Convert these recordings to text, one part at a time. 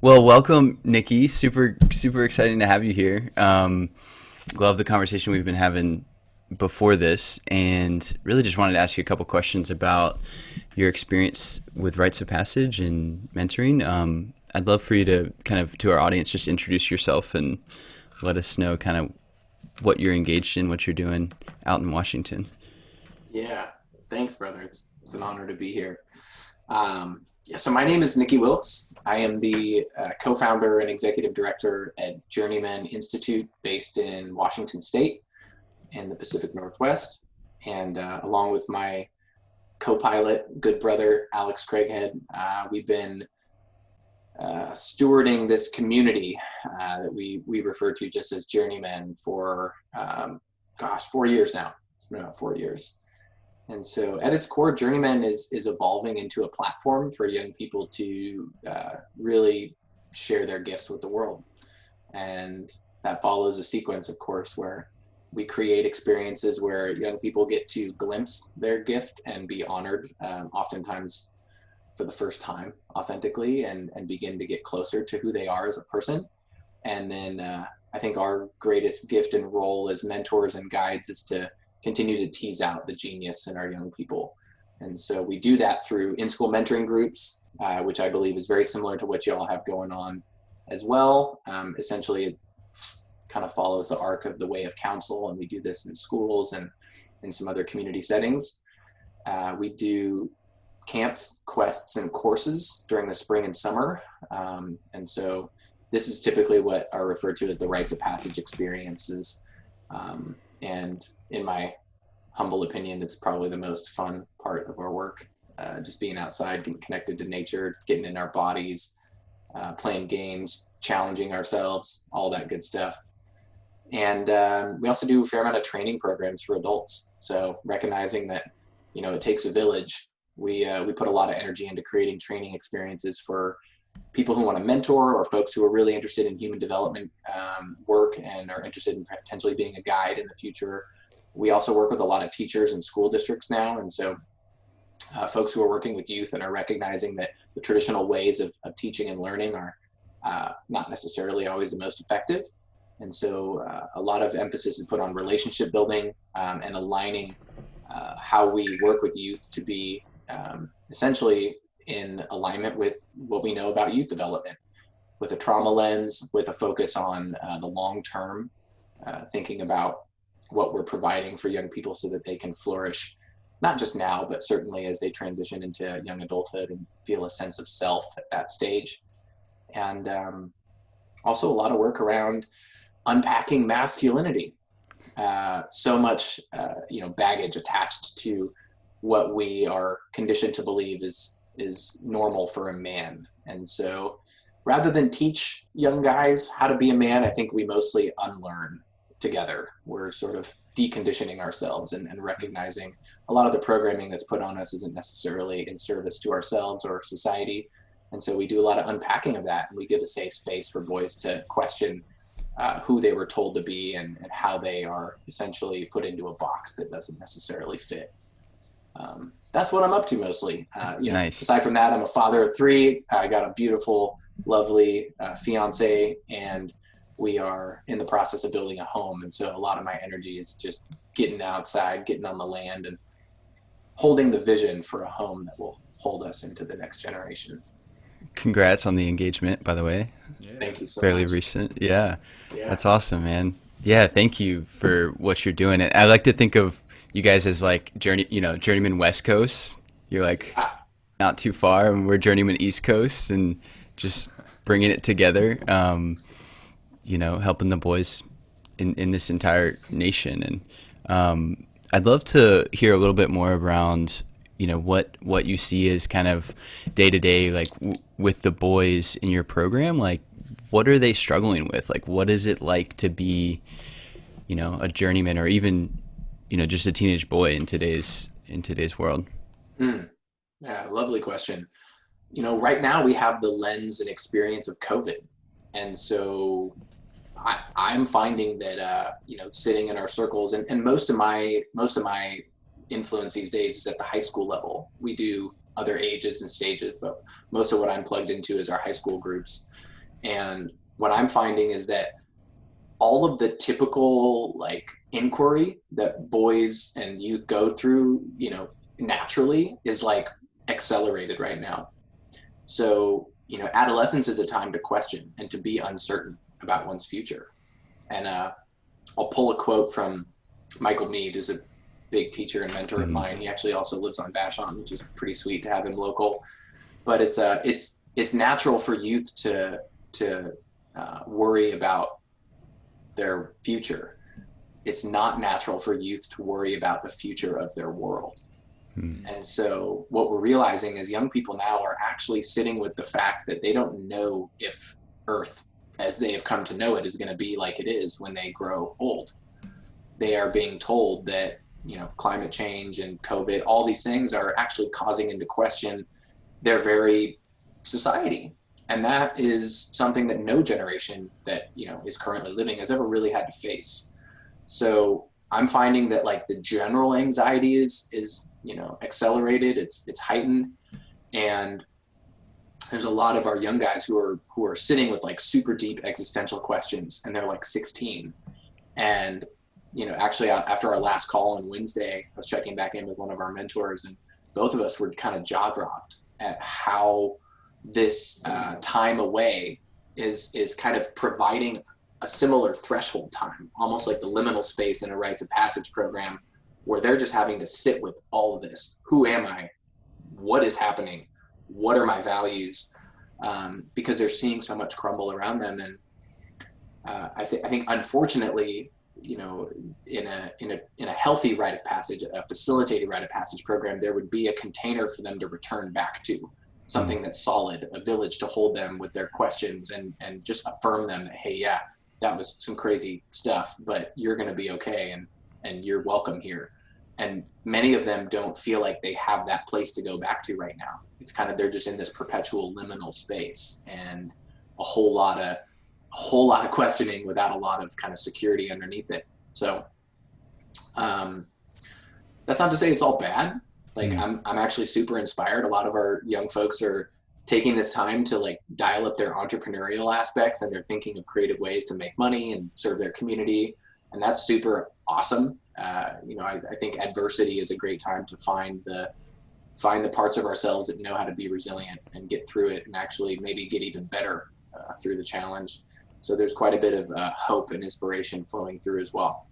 Well, welcome, Nikki. Super exciting to have you here. Love the conversation we've been having before this, and really just wanted to ask you a couple questions about your experience with Rites of Passage and mentoring. I'd love for you to kind of, to our audience, just introduce yourself and let us know kind of what you're engaged in, what you're doing out in Washington. Yeah, thanks, brother. It's an honor to be here. So my name is Nicky Wilks. I am the co-founder and executive director at Journeymen Institute based in Washington State in the Pacific Northwest. And along with my co-pilot, good brother, Alex Craighead, we've been stewarding this community that we refer to just as Journeymen for, 4 years now. It's been about 4 years. And so at its core, Journeyman is evolving into a platform for young people to really share their gifts with the world. And that follows a sequence, of course, where we create experiences where young people get to glimpse their gift and be honored, oftentimes for the first time authentically, and begin to get closer to who they are as a person. And then I think our greatest gift and role as mentors and guides is to continue to tease out the genius in our young people. And so we do that through in-school mentoring groups, which I believe is very similar to what you all have going on as well. Essentially, it kind of follows the arc of the way of counsel, and we do this in schools and in some other community settings. We do camps, quests, and courses during the spring and summer. And so this is typically what are referred to as the Rites of Passage experiences. And in my humble opinion, it's probably the most fun part of our work, just being outside, getting connected to nature, getting in our bodies, playing games, challenging ourselves, all that good stuff. And we also do a fair amount of training programs for adults. So recognizing that, it takes a village, we put a lot of energy into creating training experiences for people who want to mentor, or folks who are really interested in human development work and are interested in potentially being a guide in the future. We also work with a lot of teachers and school districts now. And so folks who are working with youth and are recognizing that the traditional ways of teaching and learning are not necessarily always the most effective. And so a lot of emphasis is put on relationship building and aligning how we work with youth to be essentially in alignment with what we know about youth development, with a trauma lens, with a focus on the long term, thinking about what we're providing for young people so that they can flourish, not just now, but certainly as they transition into young adulthood and feel a sense of self at that stage. And also a lot of work around unpacking masculinity. So much, baggage attached to what we are conditioned to believe is normal for a man. And so rather than teach young guys how to be a man, I think we mostly unlearn together. We're sort of deconditioning ourselves and recognizing a lot of the programming that's put on us isn't necessarily in service to ourselves or society. And so we do a lot of unpacking of that, and we give a safe space for boys to question who they were told to be and how they are essentially put into a box that doesn't necessarily fit. That's what I'm up to mostly. Nice. Aside from that, I'm a father of three. I got a beautiful, lovely fiance, and we are in the process of building a home. And so a lot of my energy is just getting outside, getting on the land, and holding the vision for a home that will hold us into the next generation. Congrats on the engagement, by the way. Yeah. Thank you so Fairly much. recent. Yeah. Yeah. That's awesome, man. Yeah, thank you for what you're doing. And I like to think of you guys as like Journeyman West Coast. You're like Ah, not too far, and we're Journeyman East Coast, and just bringing it together. Helping the boys in this entire nation. And I'd love to hear a little bit more around what you see as kind of day to day, like with the boys in your program. Like, what are they struggling with? Like, what is it like to be a journeyman, or even just a teenage boy in today's world? yeah, lovely question. Right now we have the lens and experience of COVID. And so I'm finding that, sitting in our circles, and most of my influence these days is at the high school level. We do other ages and stages, but most of what I'm plugged into is our high school groups. And what I'm finding is that all of the typical like inquiry that boys and youth go through, naturally is like accelerated right now. So, adolescence is a time to question and to be uncertain about one's future. And I'll pull a quote from Michael Mead, who's a big teacher and mentor of mine. He actually also lives on Vashon, which is pretty sweet to have him local. But it's natural for youth to worry about their future. It's not natural for youth to worry about the future of their world. And so what we're realizing is young people now are actually sitting with the fact that they don't know if Earth, as they have come to know it, is going to be like it is when they grow old. They are being told that, climate change and COVID, all these things are actually causing them to question their very society. And that is something that no generation that, is currently living has ever really had to face. So I'm finding that like the general anxiety is accelerated, it's heightened. And there's a lot of our young guys who are sitting with like super deep existential questions, and they're like 16. And, actually after our last call on Wednesday, I was checking back in with one of our mentors, and both of us were kind of jaw dropped at how this time away is kind of providing a similar threshold time, almost like the liminal space in a Rites of Passage program, where they're just having to sit with all of this. Who am I? What is happening? What are my values? Because they're seeing so much crumble around them. And I think unfortunately, in a healthy rite of passage, a facilitated rite of passage program, there would be a container for them to return back to, something that's solid, a village to hold them with their questions and just affirm them that, hey, yeah, that was some crazy stuff, but you're going to be okay, and you're welcome here. And many of them don't feel like they have that place to go back to right now. It's kind of, they're just in this perpetual liminal space, and a whole lot of questioning without a lot of kind of security underneath it. So that's not to say it's all bad. Like I'm actually super inspired. A lot of our young folks are taking this time to like dial up their entrepreneurial aspects, and they're thinking of creative ways to make money and serve their community. And that's super awesome. I think adversity is a great time to find the parts of ourselves that know how to be resilient and get through it, and actually maybe get even better through the challenge. So there's quite a bit of hope and inspiration flowing through as well.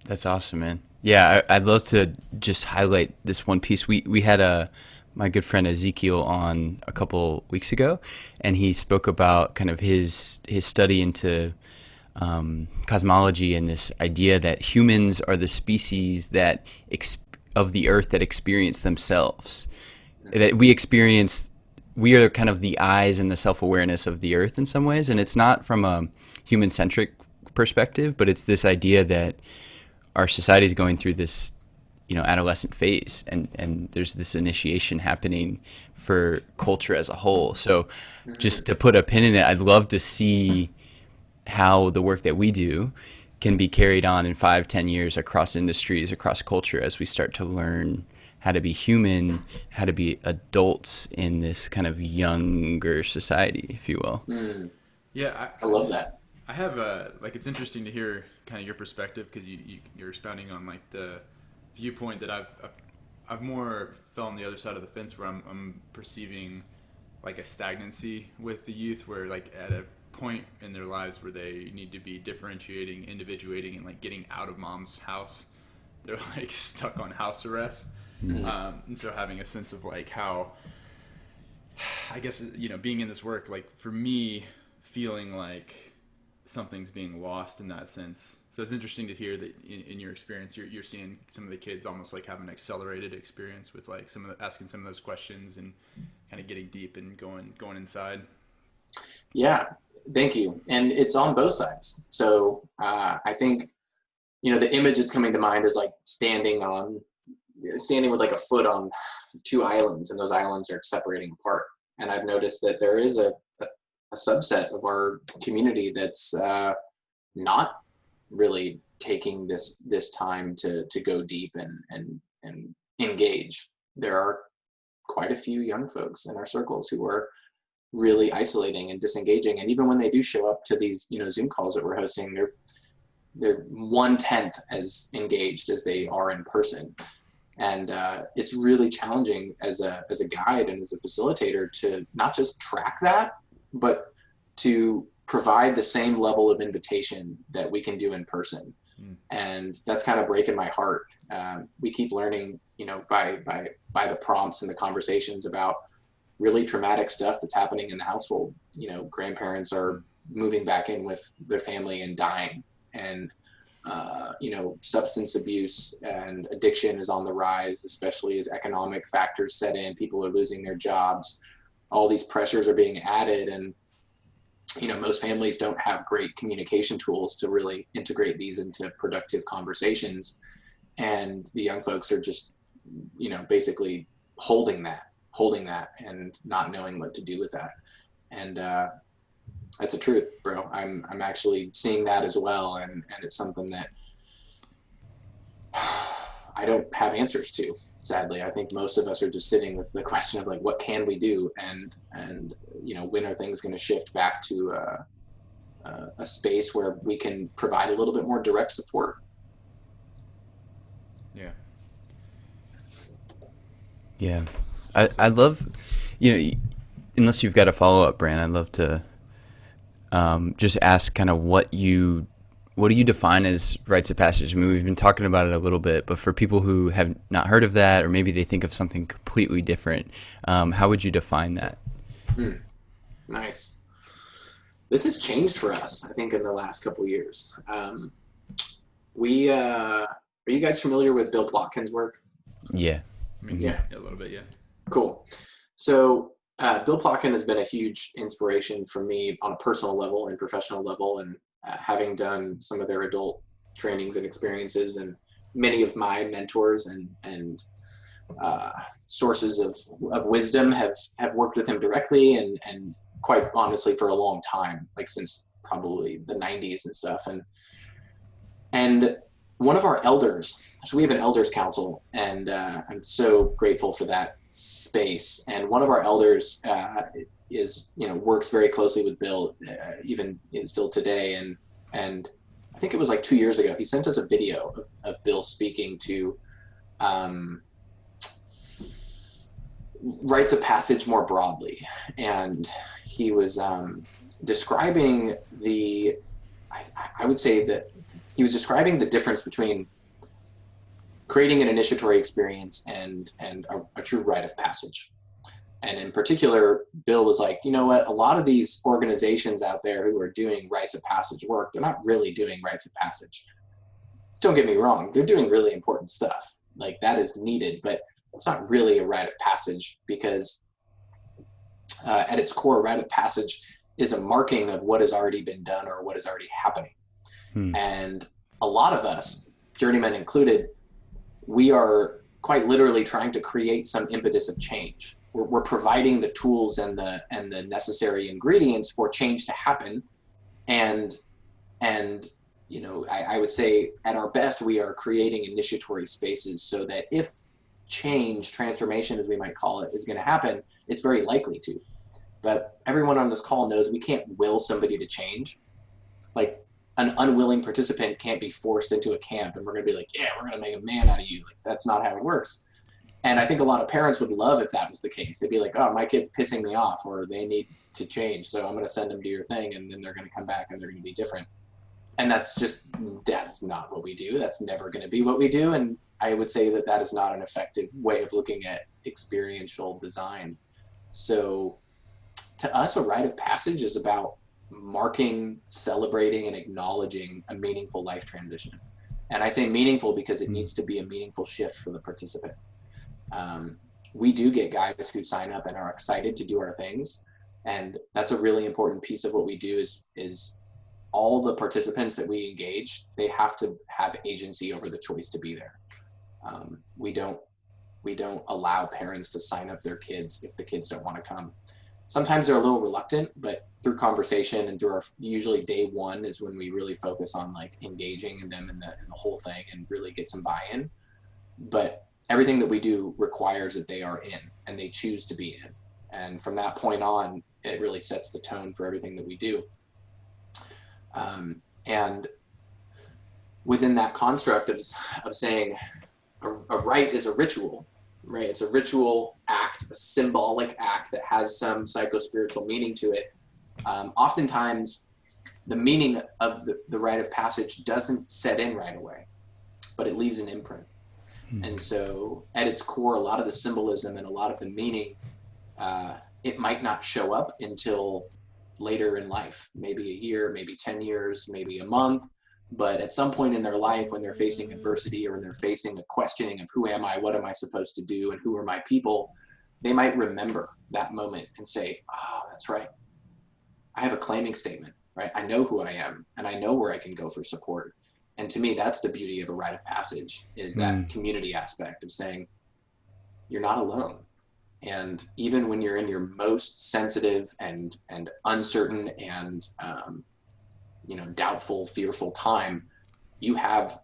That's awesome, man. Yeah, I'd love to just highlight this one piece. We had my good friend Ezekiel on a couple weeks ago, and he spoke about kind of his study into cosmology and this idea that humans are the species that of the earth that experience themselves. That we are kind of the eyes and the self-awareness of the earth in some ways, and it's not from a human-centric perspective, but it's this idea that our society is going through this, adolescent phase, and there's this initiation happening for culture as a whole. So just to put a pin in it, I'd love to see how the work that we do can be carried on in 5-10 years across industries, across culture, as we start to learn how to be human, how to be adults in this kind of younger society, if you will. Yeah, I love that. I have it's interesting to hear kind of your perspective, because you're expounding on like the viewpoint that I've more fell on the other side of the fence, where I'm perceiving like a stagnancy with the youth, where like at a point in their lives where they need to be differentiating, individuating, and like getting out of mom's house, they're like stuck on house arrest. And so having a sense of like how, I guess, being in this work, like for me, feeling like something's being lost in that sense. So it's interesting to hear that in your experience, you're seeing some of the kids almost like have an accelerated experience with like asking some of those questions and kind of getting deep and going inside. Yeah, thank you. And it's on both sides. So I think, the image that's coming to mind is like standing with like a foot on two islands, and those islands are separating apart. And I've noticed that there is a subset of our community that's not really taking this time to go deep and engage. There are quite a few young folks in our circles who are really isolating and disengaging. And even when they do show up to these, Zoom calls that we're hosting, they're 1/10 as engaged as they are in person. And it's really challenging as a guide and as a facilitator to not just track that, but to provide the same level of invitation that we can do in person. And that's kind of breaking my heart. We keep learning, by the prompts and the conversations about really traumatic stuff that's happening in the household. Grandparents are moving back in with their family and dying, and substance abuse and addiction is on the rise, especially as economic factors set in. People are losing their jobs. All these pressures are being added, and most families don't have great communication tools to really integrate these into productive conversations. And the young folks are just, basically holding that and not knowing what to do with that. And that's the truth, bro. I'm actually seeing that as well. And it's something that I don't have answers to, sadly. I think most of us are just sitting with the question of like, what can we do? And when are things going to shift back to a space where we can provide a little bit more direct support? Yeah. Yeah. I love, unless you've got a follow-up, Brant, I'd love to just ask kind of what do you define as rites of passage? I mean, we've been talking about it a little bit, but for people who have not heard of that, or maybe they think of something completely different, how would you define that? Nice. This has changed for us, I think, in the last couple of years. Are you guys familiar with Bill Plotkin's work? Yeah. Yeah. A little bit, yeah. Cool. So Bill Plotkin has been a huge inspiration for me on a personal level and professional level, and having done some of their adult trainings and experiences, and many of my mentors and sources of wisdom have worked with him directly and quite honestly for a long time, like since probably the 90s and stuff. And one of our elders, so we have an elders council, and I'm so grateful for that space. And one of our elders is, works very closely with Bill, even still today. And I think it was like 2 years ago, he sent us a video of Bill speaking to rites of passage more broadly. And he was describing I would say that he was describing the difference between creating an initiatory experience and a true rite of passage. And in particular, Bill was like, you know what, a lot of these organizations out there who are doing rites of passage work, they're not really doing rites of passage. Don't get me wrong, they're doing really important stuff. Like, that is needed, but it's not really a rite of passage, because at its core, rite of passage is a marking of what has already been done or what is already happening. And a lot of us, journeymen included, we are quite literally trying to create some impetus of change. We're providing the tools and the necessary ingredients for change to happen. And I would say at our best, we are creating initiatory spaces so that if change, transformation, as we might call it, is going to happen, it's very likely to. But everyone on this call knows we can't will somebody to change. Like, an unwilling participant can't be forced into a camp and we're going to be like, yeah, we're going to make a man out of you. Like, that's not how it works. And I think a lot of parents would love if that was the case. They'd be like, oh, my kid's pissing me off, or they need to change, so I'm going to send them to your thing, and then they're going to come back and they're going to be different. And that is not what we do. That's never going to be what we do. And I would say that is not an effective way of looking at experiential design. So to us, a rite of passage is about marking, celebrating, and acknowledging a meaningful life transition. And I say meaningful because it needs to be a meaningful shift for the participant. We do get guys who sign up and are excited to do our things. And that's a really important piece of what we do is all the participants that we engage, they have to have agency over the choice to be there. We don't allow parents to sign up their kids if the kids don't want to come. Sometimes they're a little reluctant, but through conversation and through our, usually day one is when we really focus on like engaging them in the whole thing and really get some buy-in. But everything that we do requires that they are in and they choose to be in. And from that point on, it really sets the tone for everything that we do. And within that construct of saying a rite is a ritual, right? It's a ritual act, a symbolic act that has some psycho-spiritual meaning to it. Oftentimes, the meaning of the rite of passage doesn't set in right away, but it leaves an imprint. And so at its core, a lot of the symbolism and a lot of the meaning, it might not show up until later in life, maybe a year, maybe 10 years, maybe a month. But at some point in their life, when they're facing adversity or when they're facing a questioning of who am I, what am I supposed to do, and who are my people, they might remember that moment and say, oh, that's right. I have a claiming statement, right? I know who I am and I know where I can go for support. And to me, that's the beauty of a rite of passage, is that community aspect of saying, you're not alone. And even when you're in your most sensitive and uncertain and doubtful, fearful time, you have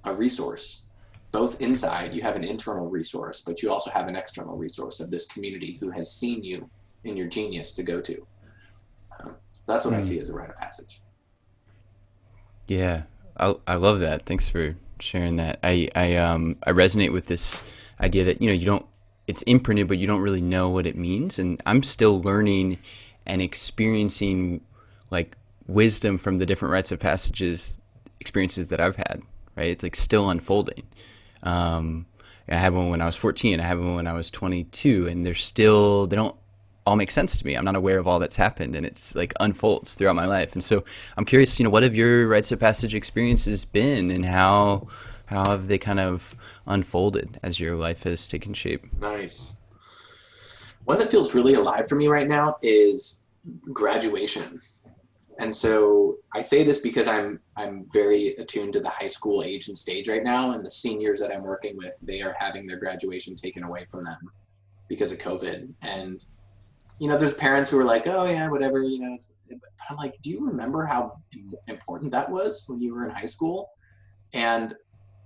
a resource. Both inside, you have an internal resource, but you also have an external resource of this community who has seen you in your genius to go to. That's what I see as a rite of passage. Yeah, I love that. Thanks for sharing that. I resonate with this idea that, you don't, it's imprinted, but you don't really know what it means. And I'm still learning and experiencing like wisdom from the different rites of passages experiences that I've had, right? It's like still unfolding. I had one when I was 14, I had one when I was 22, and they don't all make sense to me. I'm not aware of all that's happened, and it's like unfolds throughout my life. And so I'm curious, what have your rites of passage experiences been, and how have they kind of unfolded as your life has taken shape? Nice. One that feels really alive for me right now is graduation. And so I say this because I'm very attuned to the high school age and stage right now, and the seniors that I'm working with, they are having their graduation taken away from them because of COVID. And there's parents who are like, oh yeah, whatever, but I'm like, do you remember how important that was when you were in high school? And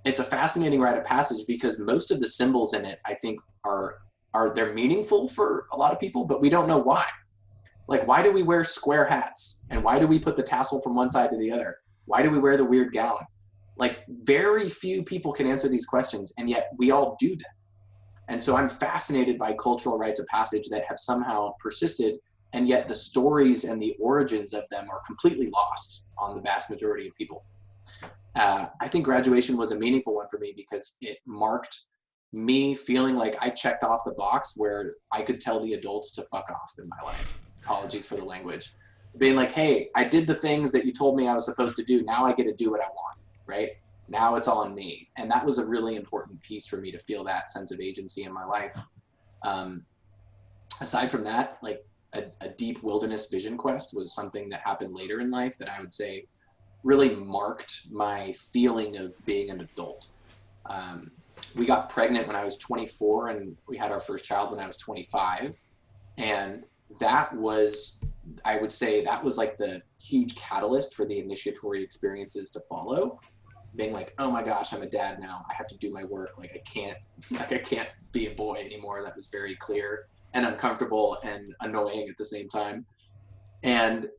it's a fascinating rite of passage because most of the symbols in it, I think, they're meaningful for a lot of people, but we don't know why. Like, why do we wear square hats? And why do we put the tassel from one side to the other? Why do we wear the weird gown? Like, very few people can answer these questions, and yet we all do them. And so I'm fascinated by cultural rites of passage that have somehow persisted, and yet the stories and the origins of them are completely lost on the vast majority of people. I think graduation was a meaningful one for me because it marked me feeling like I checked off the box where I could tell the adults to fuck off in my life. Apologies for the language. Being like, hey, I did the things that you told me I was supposed to do. Now I get to do what I want, right? Now it's all on me. And that was a really important piece for me to feel that sense of agency in my life. Aside from that, like a deep wilderness vision quest was something that happened later in life that I would say really marked my feeling of being an adult. We got pregnant when I was 24 and we had our first child when I was 25. And that was, I would say, that was like the huge catalyst for the initiatory experiences to follow. Being like, oh my gosh, I'm a dad now. I have to do my work. I can't be a boy anymore. That was very clear and uncomfortable and annoying at the same time. And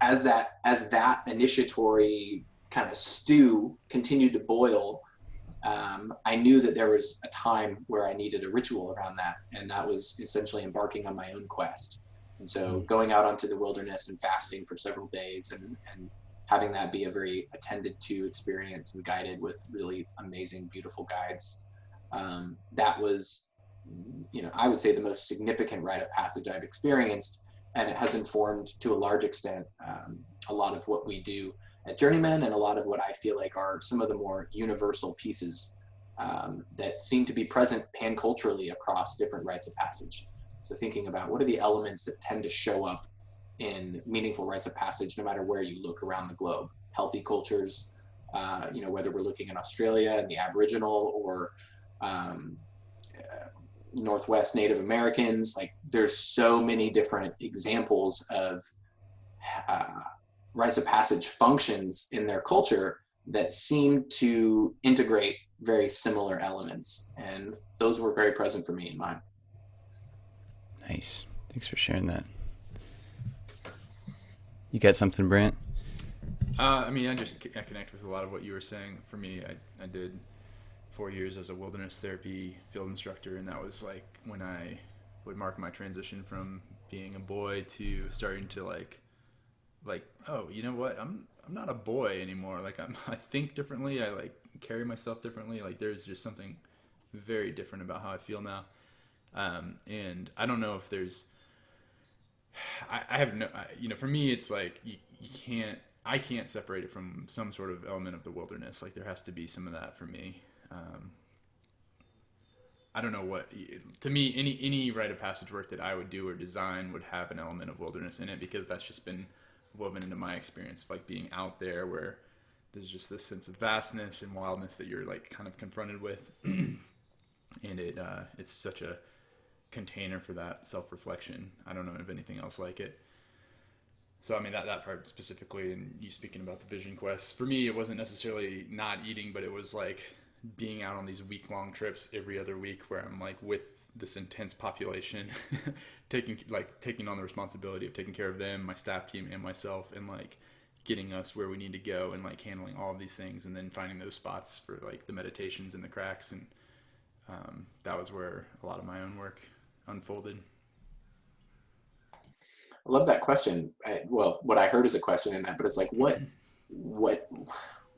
as that initiatory kind of stew continued to boil, I knew that there was a time where I needed a ritual around that. And that was essentially embarking on my own quest. And so going out onto the wilderness and fasting for several days and having that be a very attended to experience and guided with really amazing, beautiful guides. That was, I would say the most significant rite of passage I've experienced. And it has informed to a large extent a lot of what we do at Journeymen and a lot of what I feel like are some of the more universal pieces that seem to be present pan-culturally across different rites of passage. So thinking about what are the elements that tend to show up in meaningful rites of passage, no matter where you look around the globe. Healthy cultures, whether we're looking in Australia and the Aboriginal or Northwest Native Americans, like there's so many different examples of rites of passage functions in their culture that seem to integrate very similar elements. And those were very present for me in mine. Nice. Thanks for sharing that. You got something, Brant? I mean, I connect with a lot of what you were saying. For me, I did 4 years as a wilderness therapy field instructor, and that was like when I would mark my transition from being a boy to starting to like, oh, you know what? I'm not a boy anymore. Like I think differently. I like carry myself differently. Like there's just something very different about how I feel now. And I don't know if there's, I have no, for me, it's like I can't separate it from some sort of element of the wilderness. Like there has to be some of that for me. I don't know what, to me, any rite of passage work that I would do or design would have an element of wilderness in it, because that's just been woven into my experience of like being out there, where there's just this sense of vastness and wildness that you're like kind of confronted with. And it's such a container for that self-reflection. I don't know of anything else like it. So I mean that part specifically, and you speaking about the vision quest, for me it wasn't necessarily not eating, but it was like being out on these week-long trips every other week where I'm like with this intense population, taking on the responsibility of taking care of them, my staff team, and myself, and like getting us where we need to go, and like handling all of these things, and then finding those spots for like the meditations and the cracks. And that was where a lot of my own work unfolded. I love that question. Well, what I heard is a question in that, but it's like, what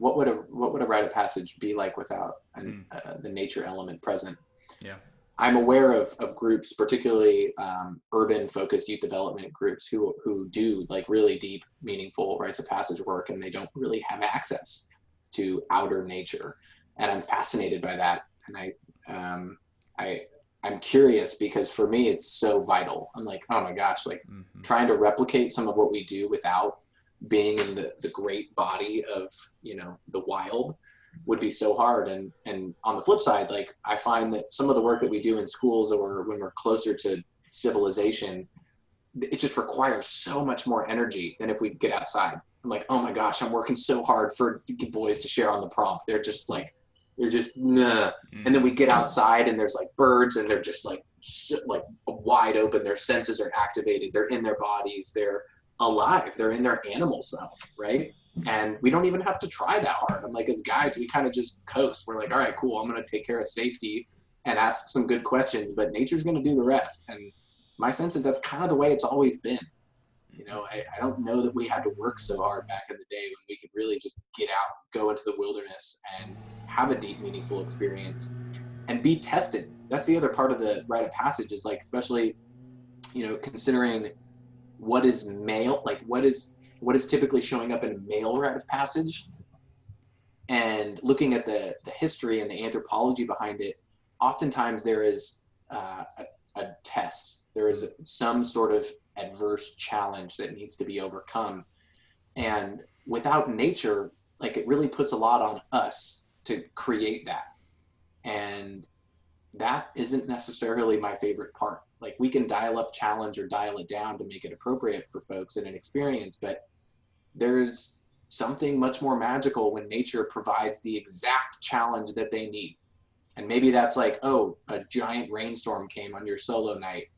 would a rite of passage be like without the nature element present? Yeah. I'm aware of groups, particularly urban focused youth development groups who do like really deep, meaningful rites of passage work, and they don't really have access to outer nature. And I'm fascinated by that. And I'm curious, because for me, it's so vital. I'm like, oh my gosh, like trying to replicate some of what we do without being in the great body of, the wild would be so hard. And on the flip side, like I find that some of the work that we do in schools, or when we're closer to civilization, it just requires so much more energy than if we get outside. I'm like, oh my gosh, I'm working so hard for boys to share on the prompt. They're just nah. And then we get outside and there's like birds, and they're just like wide open. Their senses are activated. They're in their bodies. They're alive. They're in their animal self, right? And we don't even have to try that hard. I'm like, as guides, we kind of just coast. We're like, all right, cool. I'm going to take care of safety and ask some good questions, but nature's going to do the rest. And my sense is that's kind of the way it's always been. I don't know that we had to work so hard back in the day when we could really just get out, go into the wilderness, and have a deep, meaningful experience and be tested. That's the other part of the rite of passage, is like, especially, considering what is male, like what is typically showing up in a male rite of passage, and looking at the history and the anthropology behind it. Oftentimes there is a test. There is some sort of adverse challenge that needs to be overcome. And without nature, like it really puts a lot on us to create that. And that isn't necessarily my favorite part. Like we can dial up challenge or dial it down to make it appropriate for folks in an experience, but there's something much more magical when nature provides the exact challenge that they need. And maybe that's like, oh, a giant rainstorm came on your solo night,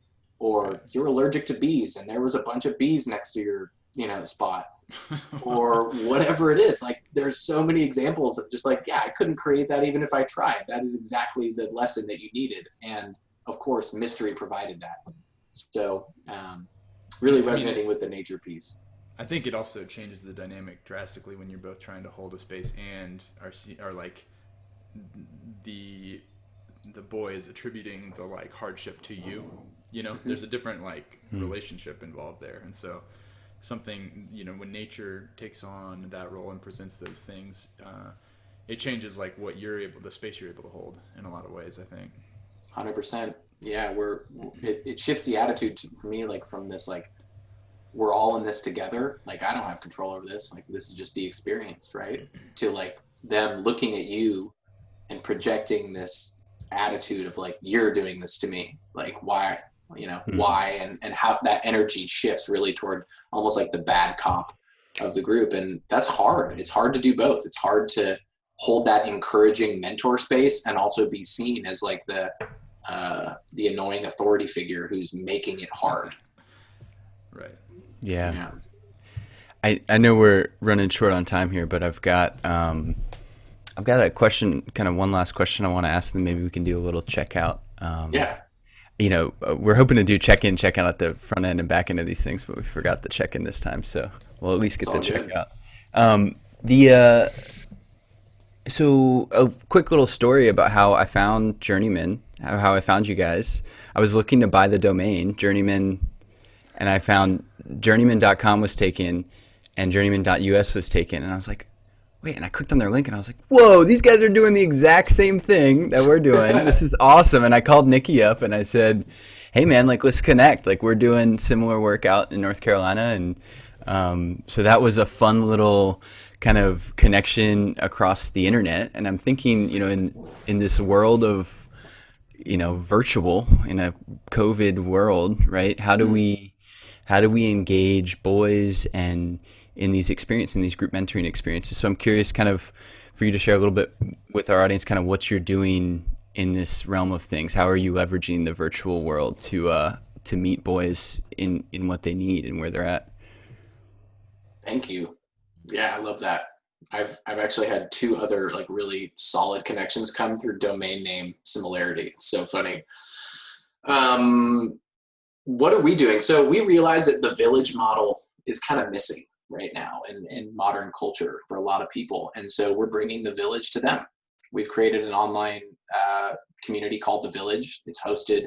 or you're allergic to bees and there was a bunch of bees next to your, spot, or whatever it is. Like there's so many examples of just like, yeah, I couldn't create that even if I tried. That is exactly the lesson that you needed. And of course, mystery provided that. So really resonating with the nature piece. I think it also changes the dynamic drastically when you're both trying to hold a space and are like the boy is attributing the like hardship to you. There's a different like relationship involved there. And so something, when nature takes on that role and presents those things, it changes like the space you're able to hold in a lot of ways, I think. 100%. Yeah. It shifts the attitude for me, like from this, like, we're all in this together. Like, I don't have control over this. Like, this is just the experience, right? To like them looking at you and projecting this attitude of like, you're doing this to me. Like, why, why, and how that energy shifts really toward almost like the bad cop of the group. And that's hard. It's hard to do both. It's hard to hold that encouraging mentor space and also be seen as like the annoying authority figure who's making it hard. Right. Yeah. I know we're running short on time here, but I've got a question, kind of one last question I want to ask, and then maybe we can do a little checkout. Yeah. We're hoping to do check-in, check-out at the front end and back end of these things, but we forgot the check-in this time, so we'll at least get the checkout. So a quick little story about how I found Journeymen, how I found you guys. I was looking to buy the domain, Journeymen, and I found journeymen.com was taken and journeymen.us was taken. And I was like, wait, and I clicked on their link and I was like, whoa, these guys are doing the exact same thing that we're doing. This is awesome. And I called Nicky up and I said, hey man, like let's connect. Like we're doing similar work out in North Carolina. And so that was a fun little kind of connection across the internet. And I'm thinking, in this world of, virtual, in a COVID world, right? How do we engage boys and in these experiences, in these group mentoring experiences? So I'm curious kind of for you to share a little bit with our audience, kind of what you're doing in this realm of things. How are you leveraging the virtual world to meet boys in what they need and where they're at? Thank you. Yeah, I love that. I've actually had two other like really solid connections come through domain name similarity. It's so funny. What are we doing? So we realize that the village model is kind of missing right now in modern culture for a lot of people. And so we're bringing the village to them. We've created an online community called The Village. It's hosted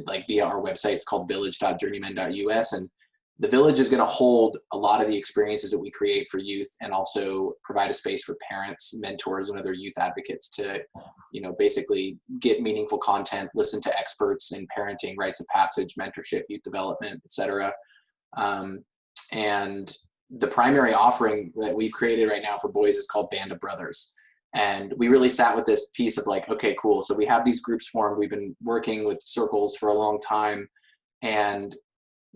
like via our website. It's called village.journeymen.us. And the village is going to hold a lot of the experiences that we create for youth and also provide a space for parents, mentors, and other youth advocates to, basically get meaningful content, listen to experts in parenting, rites of passage, mentorship, youth development, etc. And the primary offering that we've created right now for boys is called Band of Brothers. And we really sat with this piece of like, okay, cool. So we have these groups formed. We've been working with circles for a long time, and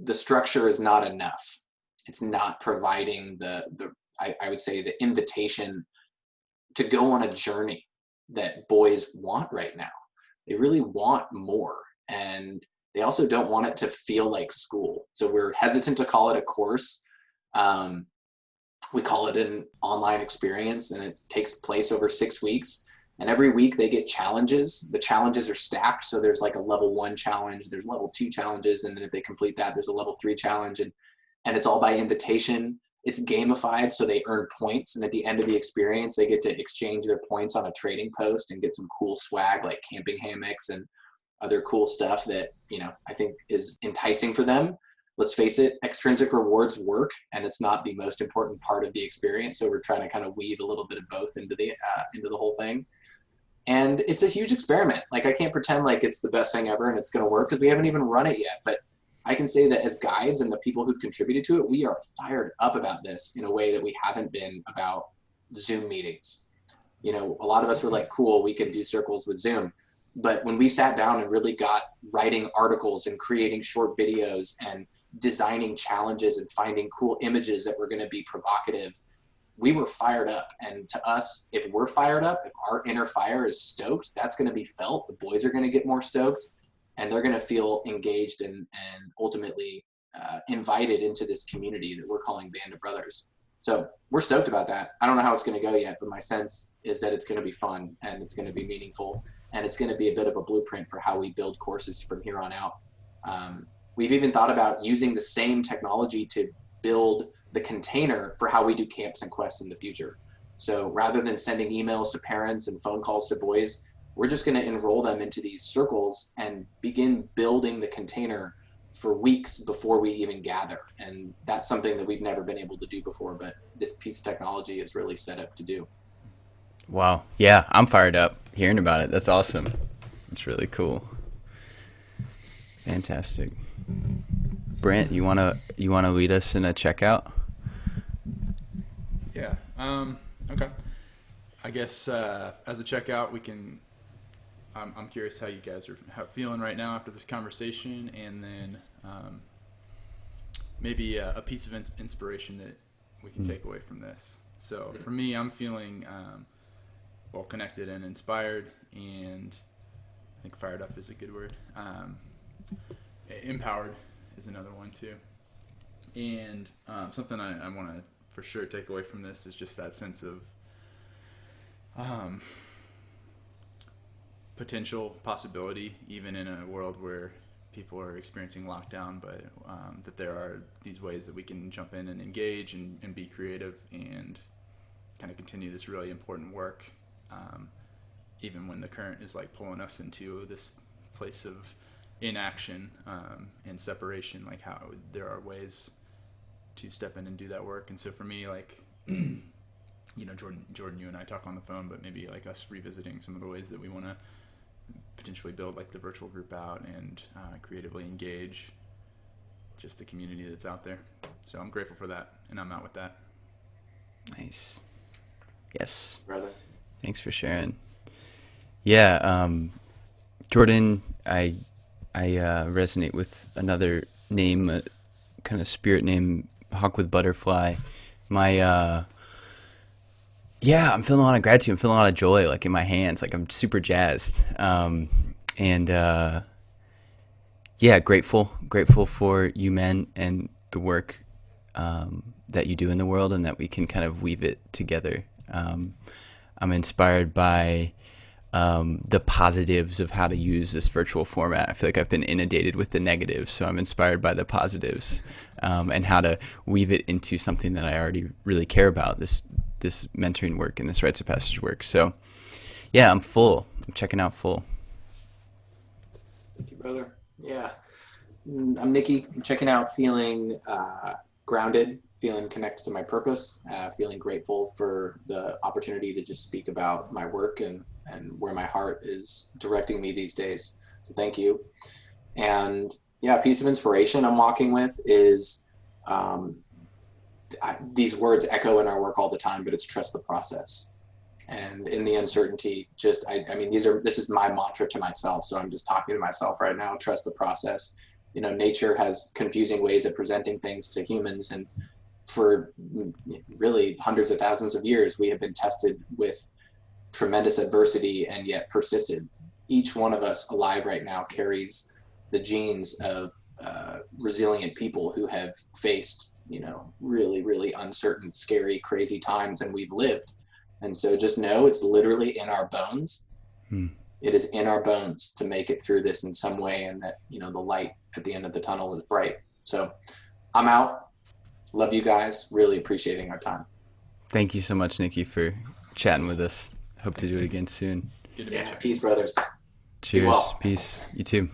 the structure is not enough. It's not providing I would say the invitation to go on a journey that boys want right now. They really want more. And they also don't want it to feel like school. So we're hesitant to call it a course. We call it an online experience, and it takes place over 6 weeks. And every week they get challenges. The challenges are stacked. So there's like a level 1 challenge, there's level 2 challenges. And then if they complete that, there's a level 3 challenge. And it's all by invitation. It's gamified. So they earn points. And at the end of the experience, they get to exchange their points on a trading post and get some cool swag like camping hammocks and other cool stuff that, I think is enticing for them. Let's face it, extrinsic rewards work, and it's not the most important part of the experience. So we're trying to kind of weave a little bit of both into the whole thing. And it's a huge experiment. Like I can't pretend like it's the best thing ever and it's going to work because we haven't even run it yet. But I can say that as guides and the people who've contributed to it, we are fired up about this in a way that we haven't been about Zoom meetings. A lot of us were like, cool, we can do circles with Zoom. But when we sat down and really got writing articles and creating short videos and designing challenges and finding cool images that were going to be provocative, we were fired up. And to us, if we're fired up, if our inner fire is stoked, that's going to be felt. The boys are going to get more stoked, and they're going to feel engaged and ultimately invited into this community that we're calling Band of Brothers. So we're stoked about that. I don't know how it's going to go yet, but my sense is that it's going to be fun and it's going to be meaningful, and it's going to be a bit of a blueprint for how we build courses from here on out. We've even thought about using the same technology to build the container for how we do camps and quests in the future. So rather than sending emails to parents and phone calls to boys, we're just going to enroll them into these circles and begin building the container for weeks before we even gather. And that's something that we've never been able to do before, but this piece of technology is really set up to do. Wow. Yeah, I'm fired up hearing about it. That's awesome. It's really cool. Fantastic. Brant, you wanna lead us in a checkout? Yeah. Okay. I guess as a checkout, we can. I'm curious how you guys are feeling right now after this conversation, and then maybe a piece of inspiration that we can take away from this. So for me, I'm feeling well connected and inspired, and I think fired up is a good word. Empowered is another one too. And something I want to for sure take away from this is just that sense of potential possibility, even in a world where people are experiencing lockdown, but that there are these ways that we can jump in and engage and be creative and kind of continue this really important work, even when the current is like pulling us into this place of inaction and separation. Like how there are ways to step in and do that work. And so for me, like, you know, Jordan, you and I talk on the phone, but maybe like us revisiting some of the ways that we want to potentially build like the virtual group out and creatively engage just the community that's out there. So I'm grateful for that, and I'm out with that. Nice. Yes. Brother. Thanks for sharing. Yeah, Jordan, I resonate with another name, a kind of spirit name, Hawk with Butterfly. I'm feeling a lot of gratitude. I'm feeling a lot of joy, like in my hands. Like I'm super jazzed. Grateful for you men and the work that you do in the world, and that we can kind of weave it together. I'm inspired by the positives of how to use this virtual format. I feel like I've been inundated with the negatives, so I'm inspired by the positives and how to weave it into something that I already really care about, this mentoring work and this Rites of Passage work. So yeah, I'm full. I'm checking out full. Thank you, brother. Yeah. I'm Nicky. I'm checking out feeling grounded, feeling connected to my purpose, feeling grateful for the opportunity to just speak about my work and where my heart is directing me these days. So thank you. And yeah, a piece of inspiration I'm walking with is these words echo in our work all the time, but it's trust the process. And in the uncertainty, this is my mantra to myself. So I'm just talking to myself right now, trust the process. You know, nature has confusing ways of presenting things to humans. And for really hundreds of thousands of years, we have been tested with tremendous adversity and yet persisted. Each one of us alive right now carries the genes of resilient people who have faced, you know, really, really uncertain, scary, crazy times, and we've lived. And so just know it's literally in our bones. It is in our bones to make it through this in some way, and that, you know, the light at the end of the tunnel is bright. So I'm out. Love you guys. Really appreciating our time. Thank you so much, Nicky, for chatting with us. Hope to do it again soon. Good to meet you. Peace, brothers. Cheers. Be well. Peace. You too.